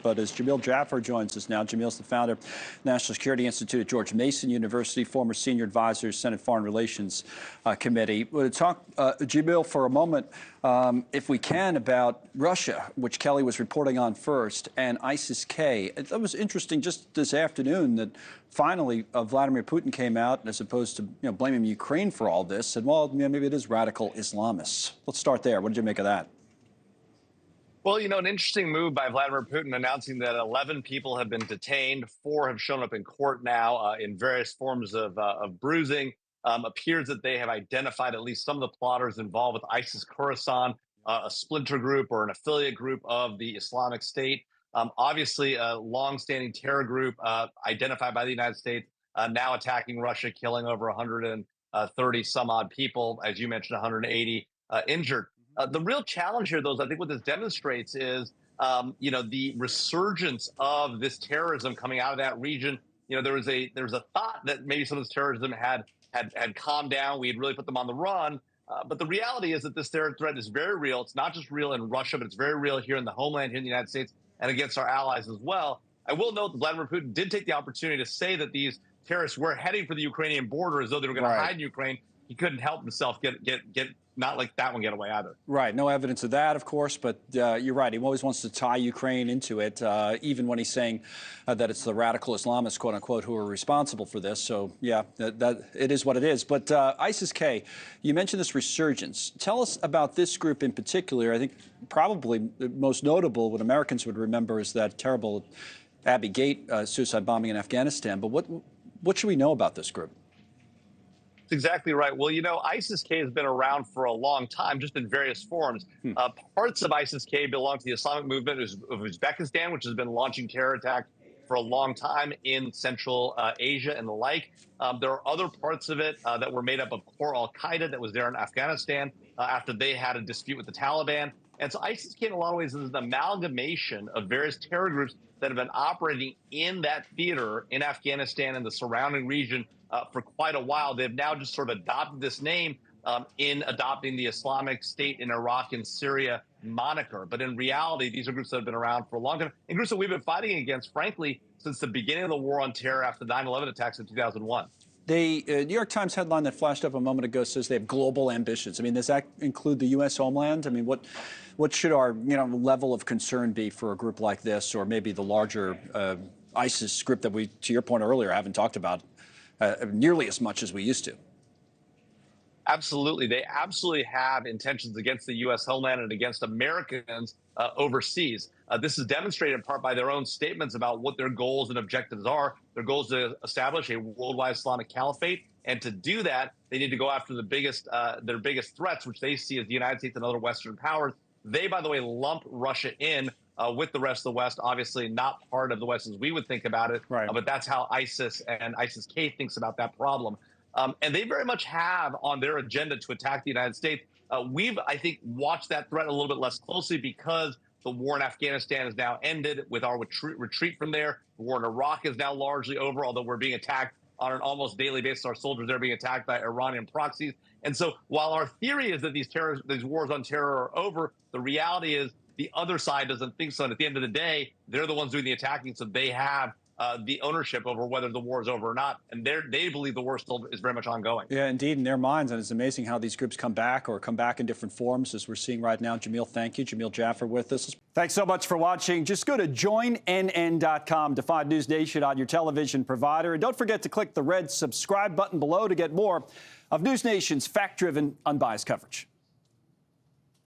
but as Jamil Jaffer joins us now. Jamil's the founder of National Security Institute at George Mason University, former senior advisor, Senate Foreign Relations Committee. We'll talk, Jamil, for a moment, if we can, about Russia, which Kelly was reporting on first, and ISIS-K. It was interesting just this afternoon that finally Vladimir Putin came out, as opposed to blaming Ukraine for all this, said, well, maybe it is radical Islamists. Let's start there. What did you make of that? Well, an interesting move by Vladimir Putin announcing that 11 people have been detained. 4 have shown up in court now in various forms of bruising. Appears that they have identified at least some of the plotters involved with ISIS-Khorasan, a splinter group or an affiliate group of the Islamic State. Obviously, a long-standing terror group identified by the United States, now attacking Russia, killing over 130 some odd people, as you mentioned, 180 injured. The real challenge here, though, is I think what this demonstrates is, the resurgence of this terrorism coming out of that region. There was a thought that maybe some of this terrorism had calmed down. We had really put them on the run. But the reality is that this terror threat is very real. It's not just real in Russia, but it's very real here in the homeland, here in the United States, and against our allies as well. I will note that Vladimir Putin did take the opportunity to say that these terrorists were heading for the Ukrainian border as though they were going to hide in Ukraine. He couldn't help himself get not like that one get away either. Right. No evidence of that, of course. But you're right. He always wants to tie Ukraine into it, even when he's saying that it's the radical Islamists, quote unquote, who are responsible for this. So, yeah, that it is what it is. But ISIS-K, you mentioned this resurgence. Tell us about this group in particular. I think probably most notable, what Americans would remember, is that terrible Abbey Gate suicide bombing in Afghanistan. But what should we know about this group? That's exactly right. Well, ISIS-K has been around for a long time, just in various forms. Parts of ISIS-K belong to the Islamic movement of Uzbekistan, which has been launching terror attacks for a long time in Central Asia and the like. There are other parts of it that were made up of core al-Qaeda that was there in Afghanistan after they had a dispute with the Taliban. And so ISIS-K, in a lot of ways, is an amalgamation of various terror groups that have been operating in that theater in Afghanistan and the surrounding region for quite a while. They've now just sort of adopted this name in adopting the Islamic State in Iraq and Syria moniker. But in reality, these are groups that have been around for a long time, and groups that we've been fighting against, frankly, since the beginning of the war on terror after the 9/11 attacks in 2001. The New York Times headline that flashed up a moment ago says they have global ambitions. I mean, does that include the U.S. homeland? I mean, what should our level of concern be for a group like this, or maybe the larger ISIS group that we, to your point earlier, haven't talked about nearly as much as we used to? Absolutely. They absolutely have intentions against the U.S. homeland and against Americans overseas. This is demonstrated in part by their own statements about what their goals and objectives are. Their goal is to establish a worldwide Islamic caliphate. And to do that, they need to go after their biggest threats, which they see as the United States and other Western powers. They, by the way, lump Russia in with the rest of the West, obviously not part of the West as we would think about it. Right. But that's how ISIS and ISIS-K thinks about that problem. And they very much have on their agenda to attack the United States. We've, I think, watched that threat a little bit less closely because the war in Afghanistan has now ended with our retreat from there. The war in Iraq is now largely over, although we're being attacked on an almost daily basis. Our soldiers are being attacked by Iranian proxies. And so while our theory is that these wars on terror are over, the reality is the other side doesn't think so. And at the end of the day, they're the ones doing the attacking, so they have the ownership over whether the war is over or not. And they believe the war still is very much ongoing. Yeah, indeed, in their minds. And it's amazing how these groups come back in different forms, as we're seeing right now. Jamil, thank you. Jamil Jaffer with us. Thanks so much for watching. Just go to joinnn.com to find News Nation on your television provider. And don't forget to click the red subscribe button below to get more of News Nation's fact-driven, unbiased coverage.